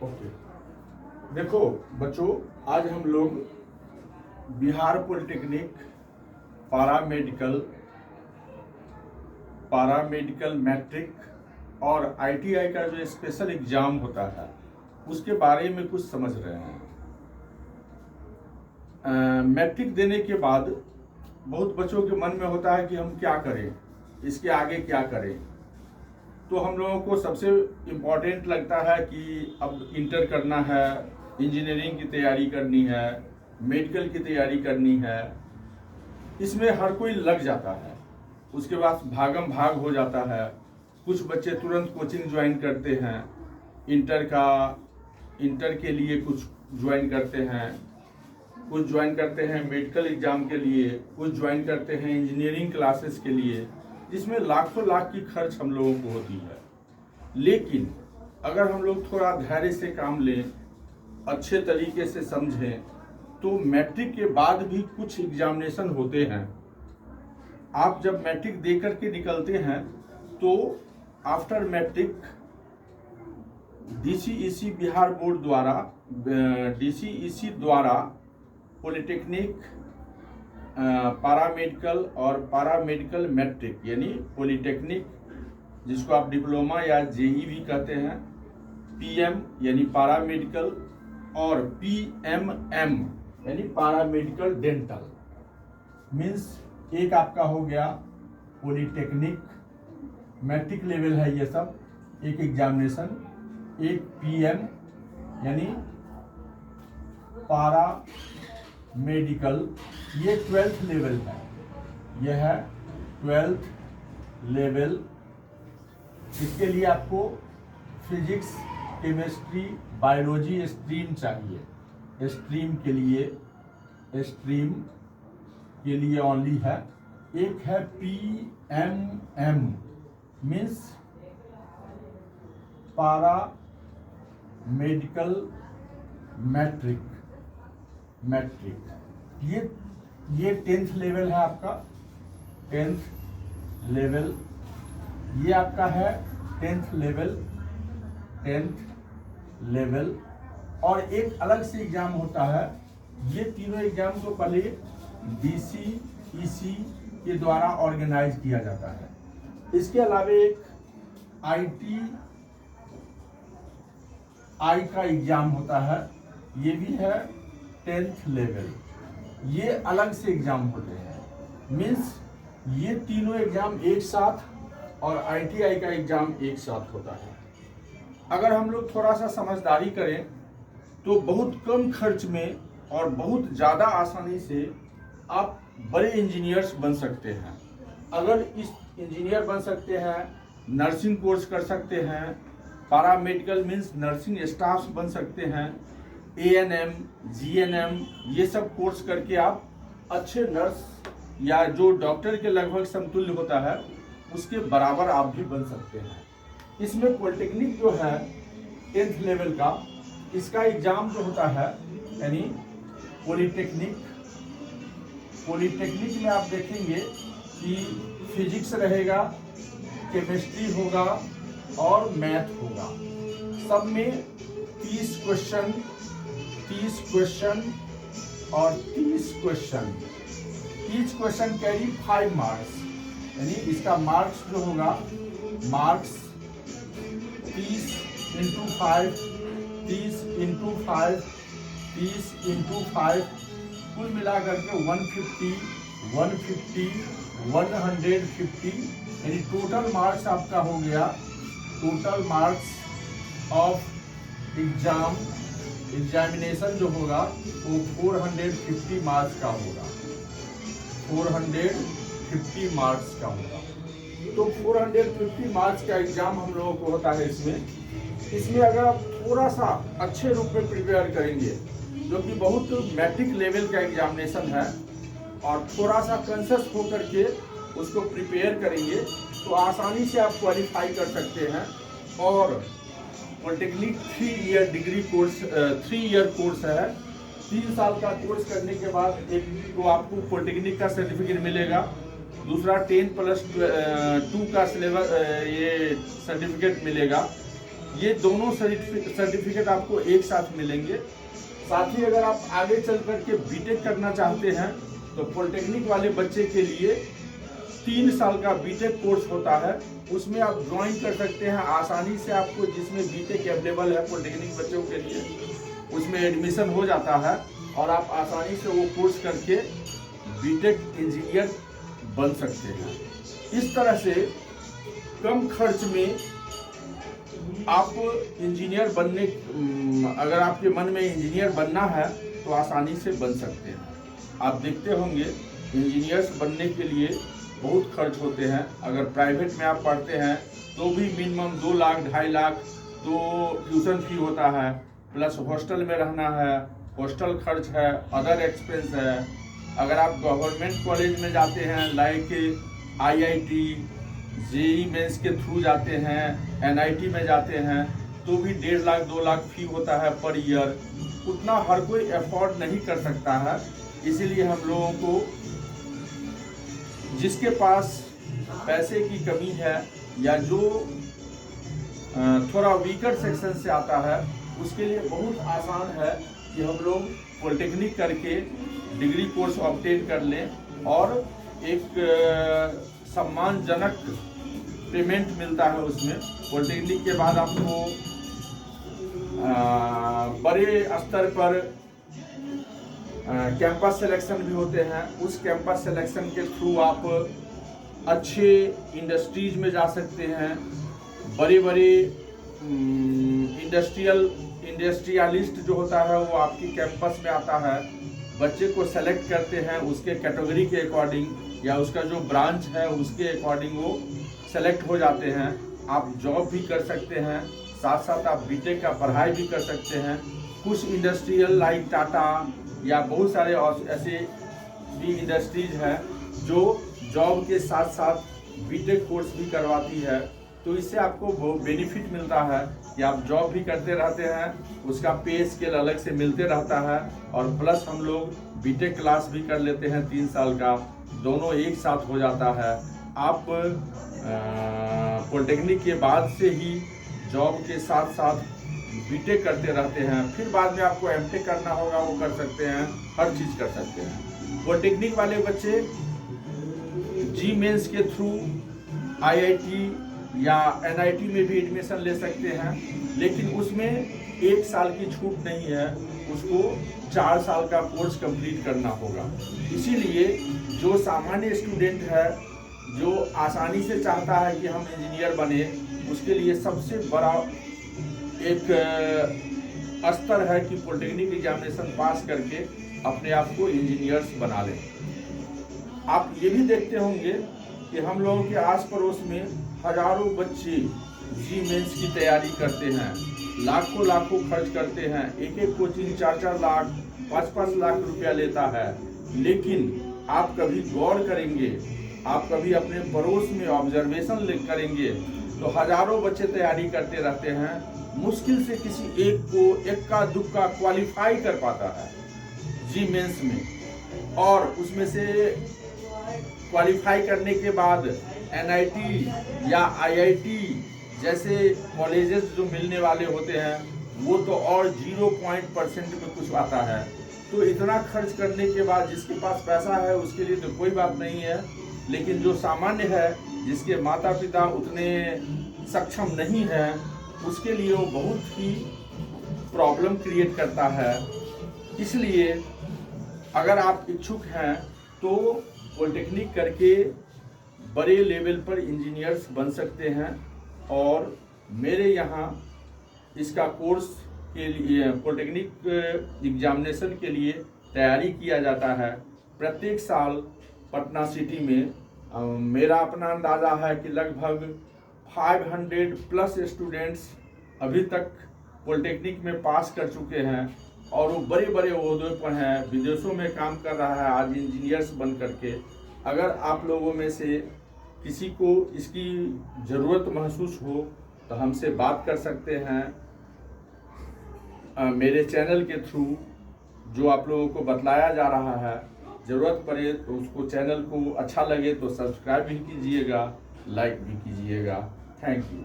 Okay, देखो बच्चों, आज हम लोग बिहार पॉलिटेक्निक पारामेडिकल मैट्रिक और आईटीआई का जो स्पेशल एग्जाम होता है उसके बारे में कुछ समझ रहे हैं। मैट्रिक देने के बाद बहुत बच्चों के मन में होता है कि हम क्या करें, इसके आगे क्या करें। तो हम लोगों को सबसे इम्पोर्टेंट लगता है कि अब इंटर करना है, इंजीनियरिंग की तैयारी करनी है, मेडिकल की तैयारी करनी है। इसमें हर कोई लग जाता है, उसके बाद भागम भाग हो जाता है। कुछ बच्चे तुरंत कोचिंग ज्वाइन करते हैं, इंटर के लिए कुछ ज्वाइन करते हैं, कुछ ज्वाइन करते हैं मेडिकल एग्जाम के लिए, कुछ ज्वाइन करते हैं इंजीनियरिंग क्लासेस के लिए, जिसमें लाखों लाख की खर्च हम लोगों को होती है। लेकिन अगर हम लोग थोड़ा धैर्य से काम लें, अच्छे तरीके से समझें, तो मैट्रिक के बाद भी कुछ एग्जामिनेशन होते हैं। आप जब मैट्रिक दे करके निकलते हैं तो आफ्टर मैट्रिक डीसीईसी बिहार बोर्ड द्वारा डीसीईसी द्वारा पॉलिटेक्निक पारामेडिकल और पारामेडिकल मैट्रिक यानी पॉलिटेक्निक, जिसको आप डिप्लोमा या जेई भी कहते हैं, पीएम यानी पारामेडिकल और पीएमएम यानी पारामेडिकल डेंटल, मीन्स एक आपका हो गया पॉलिटेक्निक मैट्रिक लेवल है ये सब, एक एग्जामिनेशन, एक पीएम यानी पारा मेडिकल, ये 12th लेवल है, यह है 12th लेवल। इसके लिए आपको फिजिक्स, केमिस्ट्री, बायोलॉजी स्ट्रीम चाहिए। स्ट्रीम के लिए ओनली है। एक है पीएमएम मीन्स पारा मेडिकल मैट्रिक, ये 10th लेवल है आपका, 10th लेवल, ये आपका है 10th लेवल। और एक अलग से एग्जाम होता है, ये तीनों एग्जाम को पहले डीसीईसी के द्वारा ऑर्गेनाइज किया जाता है। इसके अलावा एक आईटीआई का एग्जाम होता है, ये भी है 10th लेवल। ये अलग से एग्जाम होते हैं, मीन्स ये तीनों एग्जाम एक साथ और आईटीआई का एग्जाम एक साथ होता है। अगर हम लोग थोड़ा सा समझदारी करें तो बहुत कम खर्च में और बहुत ज़्यादा आसानी से आप बड़े इंजीनियर्स बन सकते हैं। अगर इस इंजीनियर बन सकते हैं, नर्सिंग कोर्स कर सकते हैं, पारामेडिकल मीन्स नर्सिंग स्टाफ्स बन सकते हैं, एएनएम, जीएनएम, ये सब कोर्स करके आप अच्छे नर्स या जो डॉक्टर के लगभग समतुल्य होता है उसके बराबर आप भी बन सकते हैं। इसमें पॉलिटेक्निक जो है 10th लेवल का, इसका एग्जाम जो होता है यानी पॉलिटेक्निक में आप देखेंगे कि फिजिक्स रहेगा, केमिस्ट्री होगा और मैथ होगा। सब में 30 क्वेश्चन और 30 question, each question carry 5 marks, यानी इसका मार्क्स जो होगा, मार्क्स 30 इंटू 5, 30 इंटू 5, 30 इंटू 5, कुल मिलाकर के 150, यानी टोटल मार्क्स आपका हो गया, टोटल मार्क्स ऑफ एग्जामिनेशन जो होगा वो 450 मार्क्स का होगा, 450 मार्क्स का होगा। तो 450 मार्क्स का एग्जाम हम लोगों को होता है। इसमें अगर आप थोड़ा सा अच्छे रूप में प्रिपेयर करेंगे, जो कि बहुत मैट्रिक लेवल का एग्जामिनेशन है, और थोड़ा सा कॉन्शियस होकर के उसको प्रिपेयर करेंगे तो आसानी से आप क्वालिफाई कर सकते हैं। और पॉलिटेक्निक 3 ईयर कोर्स है। 3 साल का कोर्स करने के बाद एक तो आपको पॉलिटेक्निक का सर्टिफिकेट मिलेगा, दूसरा 10+2 का सिलेबस ये सर्टिफिकेट मिलेगा, ये दोनों सर्टिफिकेट आपको एक साथ मिलेंगे। साथ ही अगर आप आगे चल करके बीटेक करना चाहते हैं तो पॉलिटेक्निक वाले बच्चे के लिए 3 साल का बीटेक कोर्स होता है, उसमें आप ज्वाइन कर सकते हैं आसानी से। आपको जिसमें बीटेक अवेलेबल है पॉलिटेक्निक बच्चों के लिए, उसमें एडमिशन हो जाता है और आप आसानी से वो कोर्स करके बीटेक इंजीनियर बन सकते हैं। इस तरह से कम खर्च में आप इंजीनियर बनने, अगर आपके मन में इंजीनियर बनना है तो आसानी से बन सकते हैं। आप देखते होंगे इंजीनियर्स बनने के लिए बहुत खर्च होते हैं। अगर प्राइवेट में आप पढ़ते हैं तो भी मिनिमम 2 लाख 2.5 लाख तो ट्यूशन फी होता है, प्लस हॉस्टल में रहना है, हॉस्टल खर्च है, अदर एक्सपेंस है। अगर आप गवर्नमेंट कॉलेज में जाते हैं लाइक IIT, JEE मेंस के थ्रू जाते हैं, NIT में जाते हैं तो भी 1.5 लाख 2 लाख फी होता है पर ईयर। उतना हर कोई अफोर्ड नहीं कर सकता है, इसीलिए हम लोगों को, जिसके पास पैसे की कमी है या जो थोड़ा वीकर सेक्शन से आता है, उसके लिए बहुत आसान है कि हम लोग पॉलिटेक्निक करके डिग्री कोर्स ऑब्टेन कर लें और एक सम्मानजनक पेमेंट मिलता है उसमें। पॉलिटेक्निक के बाद आपको बड़े स्तर पर कैंपस सिलेक्शन भी होते हैं। उस कैंपस सिलेक्शन के थ्रू आप अच्छे इंडस्ट्रीज में जा सकते हैं। बड़े बड़े इंडस्ट्रियलिस्ट जो होता है वो आपकी कैंपस में आता है, बच्चे को सेलेक्ट करते हैं उसके कैटेगरी के अकॉर्डिंग या उसका जो ब्रांच है उसके अकॉर्डिंग वो सेलेक्ट हो जाते हैं। आप जॉब भी कर सकते हैं, साथ साथ आप बीटेक का पढ़ाई भी कर सकते हैं। कुछ इंडस्ट्रियल लाइक टाटा या बहुत सारे ऐसे भी इंडस्ट्रीज हैं जो जॉब के साथ साथ बीटेक कोर्स भी करवाती है, तो इससे आपको बहुत बेनिफिट मिलता है कि आप जॉब भी करते रहते हैं, उसका पे स्केल अलग से मिलते रहता है और प्लस हम लोग बीटेक क्लास भी कर लेते हैं 3 साल का, दोनों एक साथ हो जाता है। आप पॉलिटेक्निक के बाद से ही जॉब के साथ साथ बीटेक करते रहते हैं, फिर बाद में आपको एमटेक करना होगा वो कर सकते हैं, हर चीज़ कर सकते हैं। पॉलिटेक्निक वाले बच्चे जी मेंस के थ्रू IIT या NIT में भी एडमिशन ले सकते हैं, लेकिन उसमें 1 साल की छूट नहीं है, उसको 4 साल का कोर्स कंप्लीट करना होगा। इसीलिए जो सामान्य स्टूडेंट है जो आसानी से चाहता है कि हम इंजीनियर बने, उसके लिए सबसे बड़ा एक स्तर है कि पॉलिटेक्निक एग्जामिनेशन पास करके अपने आप को इंजीनियर्स बना लें। आप ये भी देखते होंगे कि हम लोगों के आस पड़ोस में हजारों बच्चे जी मेंस की तैयारी करते हैं, लाखों लाखों खर्च करते हैं, एक एक कोचिंग 4-4 लाख 5-5 लाख रुपया लेता है। लेकिन आप कभी गौर करेंगे, आप कभी अपने पड़ोस में ऑब्जर्वेशन करेंगे तो हजारों बच्चे तैयारी करते रहते हैं, मुश्किल से किसी एक को इक्का दुक्का क्वालिफाई कर पाता है जी मेंस में, और उसमें से क्वालिफाई करने के बाद NIT या IIT जैसे कॉलेजेस जो मिलने वाले होते हैं वो तो और 0% में कुछ आता है। तो इतना खर्च करने के बाद जिसके पास पैसा है उसके लिए तो कोई बात नहीं है, लेकिन जो सामान्य है, जिसके माता पिता उतने सक्षम नहीं है, उसके लिए वो बहुत ही प्रॉब्लम क्रिएट करता है। इसलिए अगर आप इच्छुक हैं तो पॉलिटेक्निक करके बड़े लेवल पर इंजीनियर्स बन सकते हैं। और मेरे यहाँ इसका कोर्स के लिए पॉलिटेक्निक एग्जामिनेशन के लिए तैयारी किया जाता है प्रत्येक साल पटना सिटी में। मेरा अपना अंदाज़ा है कि लगभग 500+ स्टूडेंट्स अभी तक पॉलिटेक्निक में पास कर चुके हैं और वो बड़े बड़े ओहदे पर हैं, विदेशों में काम कर रहा है आज इंजीनियर्स बन करके। अगर आप लोगों में से किसी को इसकी ज़रूरत महसूस हो तो हमसे बात कर सकते हैं मेरे चैनल के थ्रू। जो आप लोगों को बतलाया जा रहा है, ज़रूरत पड़े तो उसको, चैनल को अच्छा लगे तो सब्सक्राइब भी कीजिएगा, लाइक भी कीजिएगा। Thank you.